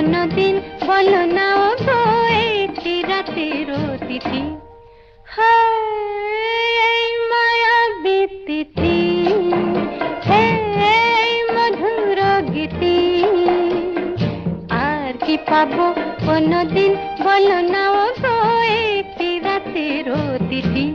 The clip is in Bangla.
কোনদিন বলো না ও গো একটি রাতের অতিথি। হায় মায়াবী তিথি, এই মধুর গীতি, আর কি পাবো কোনদিন বলো না ও গো একটি রাতের অতিথি।